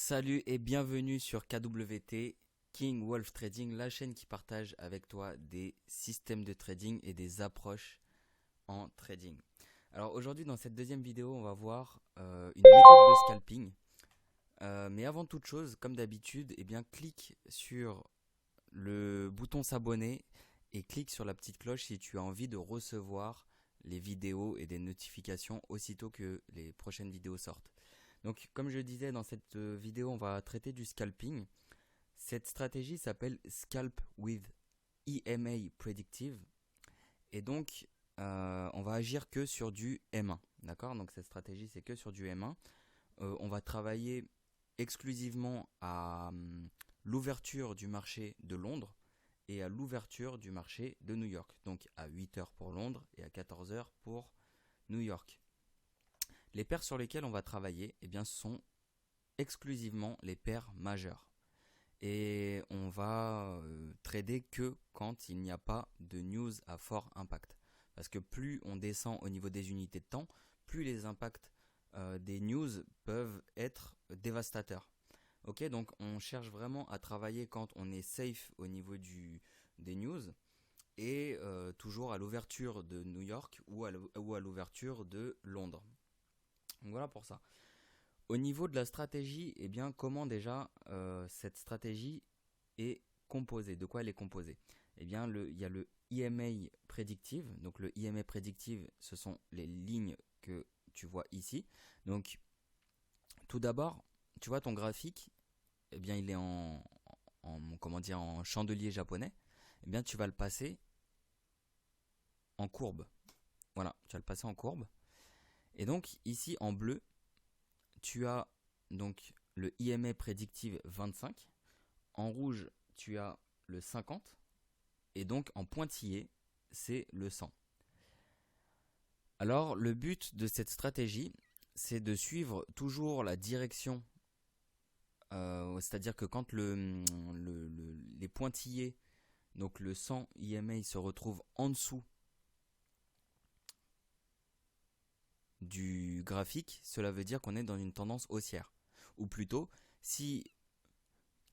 Salut et bienvenue sur KWT, King Wolf Trading, la chaîne qui partage avec toi des systèmes de trading et des approches en trading. Alors aujourd'hui dans cette deuxième vidéo on va voir une méthode de scalping. Mais avant toute chose, comme d'habitude, clique sur le bouton s'abonner et clique sur la petite cloche si tu as envie de recevoir les vidéos et des notifications aussitôt que les prochaines vidéos sortent. Donc comme je disais dans cette vidéo, on va traiter du scalping. Cette stratégie s'appelle Scalp with EMA Predictive. Et donc on va agir que sur du M1. D'accord? Donc cette stratégie c'est que sur du M1. On va travailler exclusivement à l'ouverture du marché de Londres et à l'ouverture du marché de New York. Donc à 8 heures pour Londres et à 14 heures pour New York. Les paires sur lesquelles on va travailler sont exclusivement les paires majeures. Et on va trader que quand il n'y a pas de news à fort impact. Parce que plus on descend au niveau des unités de temps, plus les impacts des news peuvent être dévastateurs. Ok, donc on cherche vraiment à travailler quand on est safe au niveau des news et toujours à l'ouverture de New York ou à l'ouverture de Londres. Donc voilà pour ça. Au niveau de la stratégie, comment déjà cette stratégie est composée? De quoi elle est composée? Il y a le EMA Predictive. Donc le EMA Predictive, ce sont les lignes que tu vois ici. Donc tout d'abord, tu vois ton graphique, il est en chandelier japonais. Tu vas le passer en courbe. Voilà, tu vas le passer en courbe. Et donc ici en bleu, tu as donc le EMA Predictive 25. En rouge, tu as le 50. Et donc en pointillé, c'est le 100. Alors le but de cette stratégie, c'est de suivre toujours la direction. C'est-à-dire que quand les pointillés, donc le 100 EMA se retrouve en dessous du graphique, cela veut dire qu'on est dans une tendance haussière. Ou plutôt, si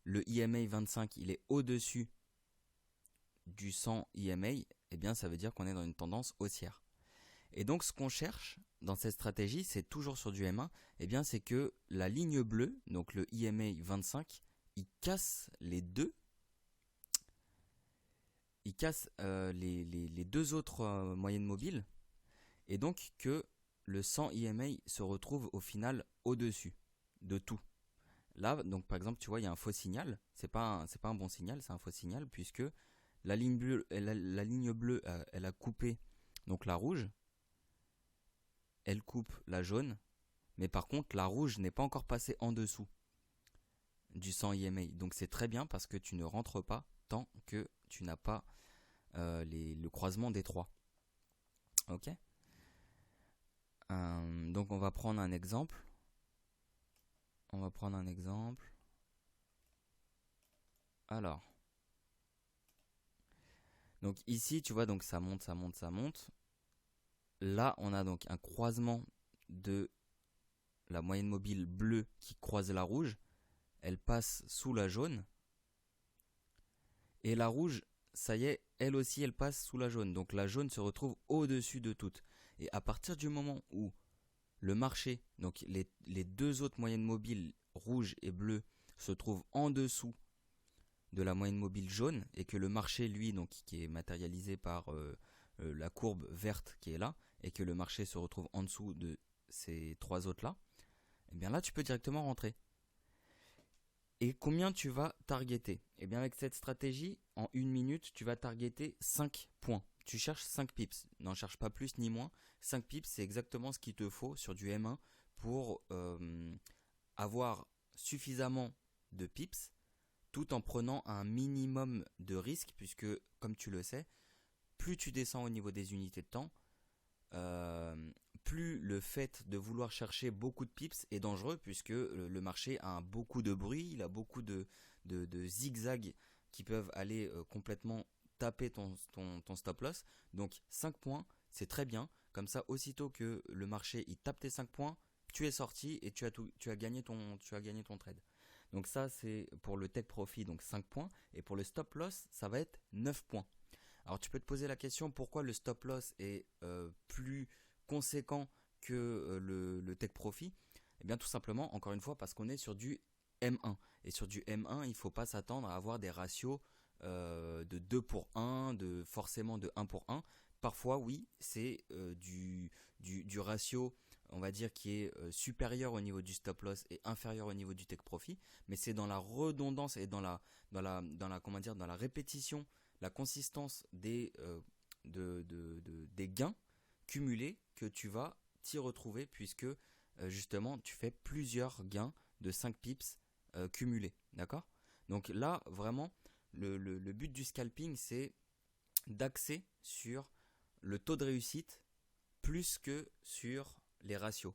le EMA 25 il est au-dessus du 100 EMA, ça veut dire qu'on est dans une tendance haussière. Et donc ce qu'on cherche dans cette stratégie, c'est toujours sur du M1, c'est que la ligne bleue, donc le EMA 25, il casse les deux. Il casse les deux autres moyennes mobiles. Et donc que le 100 EMA se retrouve au final au-dessus de tout. Là, donc par exemple, tu vois, il y a un faux signal. C'est pas un bon signal, c'est un faux signal puisque la ligne bleue, elle a coupé donc la rouge. Elle coupe la jaune. Mais par contre, la rouge n'est pas encore passée en dessous du 100 EMA. Donc c'est très bien parce que tu ne rentres pas tant que tu n'as pas le croisement des trois. Ok. Donc on va prendre un exemple. Alors. Donc ici, tu vois, donc ça monte, ça monte, ça monte. Là, on a donc un croisement de la moyenne mobile bleue qui croise la rouge. Elle passe sous la jaune. Et la rouge, ça y est, elle aussi, elle passe sous la jaune. Donc la jaune se retrouve au-dessus de toutes. Et à partir du moment où le marché, donc les deux autres moyennes mobiles, rouge et bleu, se trouvent en dessous de la moyenne mobile jaune, et que le marché, lui, donc qui est matérialisé par la courbe verte qui est là, et que le marché se retrouve en dessous de ces trois autres-là, là, tu peux directement rentrer. Et combien tu vas targeter? Avec cette stratégie, en 1 minute, tu vas targeter 5 points. Tu cherches 5 pips. N'en cherche pas plus ni moins. 5 pips, c'est exactement ce qu'il te faut sur du M1 pour avoir suffisamment de pips tout en prenant un minimum de risque puisque, comme tu le sais, plus tu descends au niveau des unités de temps, plus le fait de vouloir chercher beaucoup de pips est dangereux puisque le marché a beaucoup de bruit, il a beaucoup de zigzags qui peuvent aller complètement taper ton stop loss. Donc 5 points, c'est très bien. Comme ça, aussitôt que le marché il tape tes 5 points, tu es sorti et tu as gagné ton trade. Donc ça, c'est pour le take profit, donc 5 points. Et pour le stop loss, ça va être 9 points. Alors tu peux te poser la question, pourquoi le stop loss est plus conséquent que le take profit? Eh bien tout simplement, encore une fois, parce qu'on est sur du M1. Et sur du M1, il ne faut pas s'attendre à avoir des ratios de 2 pour 1, forcément de 1 pour 1. Parfois, oui, c'est du ratio, on va dire, qui est supérieur au niveau du stop loss et inférieur au niveau du take profit. Mais c'est dans la redondance et dans la répétition, la consistance des gains cumulés que tu vas t'y retrouver, puisque justement tu fais plusieurs gains de 5 pips cumulés, d'accord? Donc là vraiment le but du scalping, c'est d'axer sur le taux de réussite plus que sur les ratios.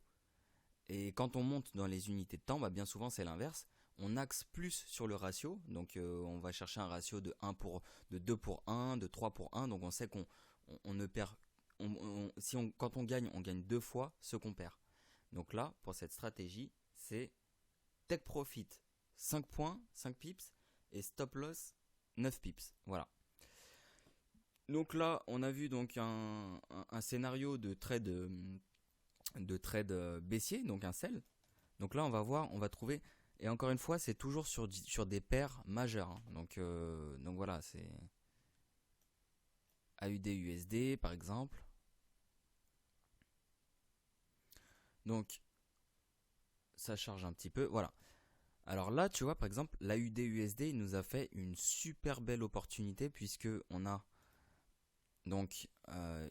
Et quand on monte dans les unités de temps, bah bien souvent c'est l'inverse. On axe plus sur le ratio, donc on va chercher un ratio de 2 pour 1, de 3 pour 1, donc on sait qu'on ne perd, quand on gagne 2 fois ce qu'on perd. Donc là, pour cette stratégie, c'est take profit 5 points, 5 pips, et stop loss 9 pips. Voilà. Donc là, on a vu donc un scénario de trade baissier, donc un sell. Donc là, on va voir, on va trouver, et encore une fois, c'est toujours sur des paires majeures. Hein. Donc voilà, c'est AUD-USD par exemple. Donc ça charge un petit peu, voilà. Alors là, tu vois, par exemple, l'AUD-USD, il nous a fait une super belle opportunité, puisque on a donc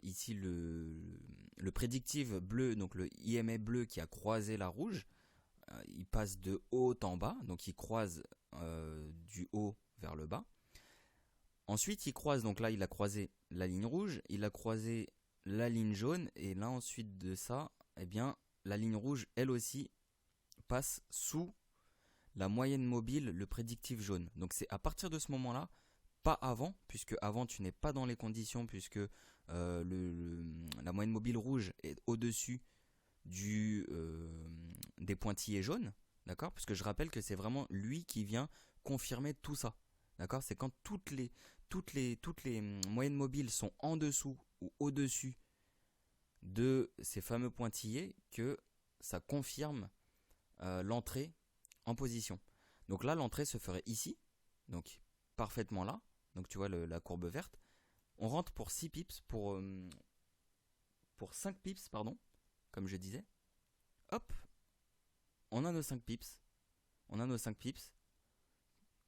ici le prédictif bleu, donc le IMA bleu qui a croisé la rouge. Il passe de haut en bas, donc il croise du haut vers le bas. Ensuite, il croise, donc là, il a croisé la ligne rouge, il a croisé la ligne jaune, et là, ensuite de ça, eh bien, la ligne rouge, elle aussi, passe sous la moyenne mobile, le prédictif jaune. Donc c'est à partir de ce moment-là, pas avant, puisque avant tu n'es pas dans les conditions, puisque la moyenne mobile rouge est au-dessus des pointillés jaunes, d'accord? Parce que je rappelle que c'est vraiment lui qui vient confirmer tout ça, d'accord? C'est quand toutes les moyennes mobiles sont en dessous ou au-dessus de ces fameux pointillés que ça confirme l'entrée en position. Donc là, l'entrée se ferait ici, donc parfaitement là. Donc tu vois la courbe verte. On rentre pour 6 pips, pour 5 pips, pardon, comme je disais. Hop, on a nos 5 pips.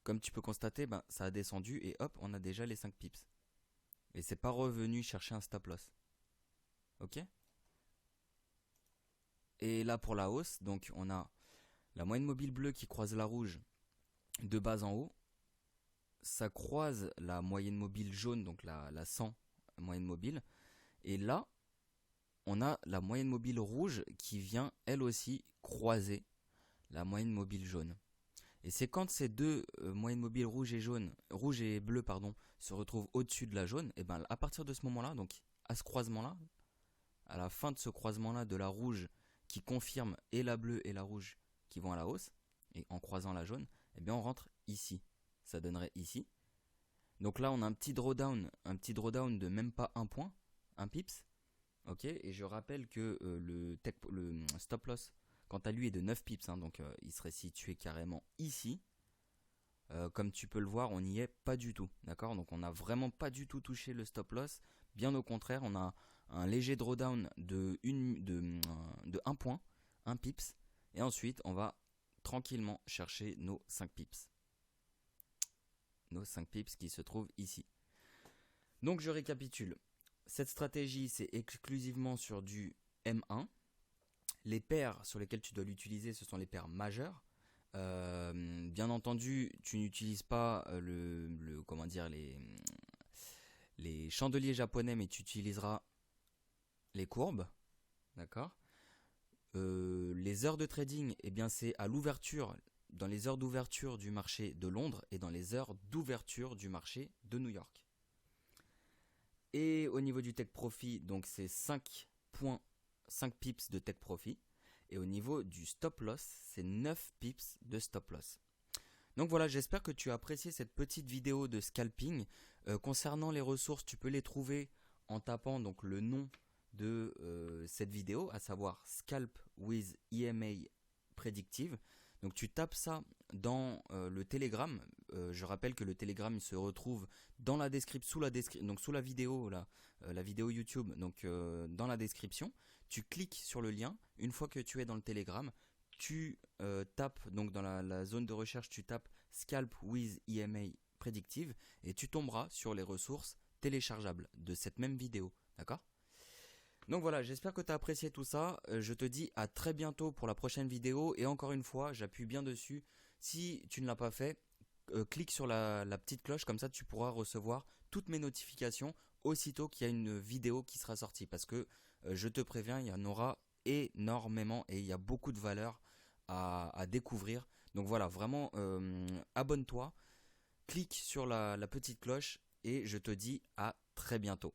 Comme tu peux constater, ben, ça a descendu et hop, on a déjà les 5 pips. Et c'est pas revenu chercher un stop loss. Ok? Et là pour la hausse, donc on a la moyenne mobile bleue qui croise la rouge de bas en haut. Ça croise la moyenne mobile jaune, donc la 100 moyenne mobile. Et là, on a la moyenne mobile rouge qui vient elle aussi croiser la moyenne mobile jaune. Et c'est quand ces deux moyennes mobiles rouge et bleu se retrouvent au-dessus de la jaune, et ben à partir de ce moment-là, donc à ce croisement-là, à la fin de ce croisement-là de la rouge qui confirme et la bleue et la rouge qui vont à la hausse, et en croisant la jaune, et bien on rentre ici. Ça donnerait ici. Donc là, on a un petit drawdown de même pas un point, un pips. Ok, et je rappelle que le stop loss, quant à lui, est de 9 pips, hein, donc il serait situé carrément ici. Comme tu peux le voir, on n'y est pas du tout, d'accord? Donc on n'a vraiment pas du tout touché le stop loss. Bien au contraire, on a un léger drawdown de 1 point, 1 pips. Et ensuite, on va tranquillement chercher nos 5 pips. Nos 5 pips qui se trouvent ici. Donc je récapitule. Cette stratégie, c'est exclusivement sur du M1. Les paires sur lesquelles tu dois l'utiliser, ce sont les paires majeures. Bien entendu, tu n'utilises pas les chandeliers japonais, mais tu utiliseras les courbes. D'accord. Les heures de trading, eh bien c'est à l'ouverture, dans les heures d'ouverture du marché de Londres et dans les heures d'ouverture du marché de New York. Et au niveau du take profit, donc c'est 5 pips de take profit. Et au niveau du stop loss, c'est 9 pips de stop loss. Donc voilà, j'espère que tu as apprécié cette petite vidéo de scalping. Concernant les ressources, tu peux les trouver en tapant donc le nom de cette vidéo, à savoir Scalp with EMA Predictive. Donc tu tapes ça dans le Telegram. Je rappelle que le Telegram il se retrouve dans la description, donc sous la vidéo là, la vidéo YouTube, donc dans la description. Tu cliques sur le lien. Une fois que tu es dans le Telegram, tu tapes donc dans la zone de recherche, tu tapes Scalp with EMA Predictive et tu tomberas sur les ressources téléchargeables de cette même vidéo. D'accord ? Donc voilà, j'espère que tu as apprécié tout ça. Je te dis à très bientôt pour la prochaine vidéo. Et encore une fois, j'appuie bien dessus. Si tu ne l'as pas fait, clique sur la petite cloche. Comme ça, tu pourras recevoir toutes mes notifications aussitôt qu'il y a une vidéo qui sera sortie. Parce que je te préviens, il y en aura énormément et il y a beaucoup de valeur à découvrir. Donc voilà, vraiment, abonne-toi, clique sur la petite cloche et je te dis à très bientôt.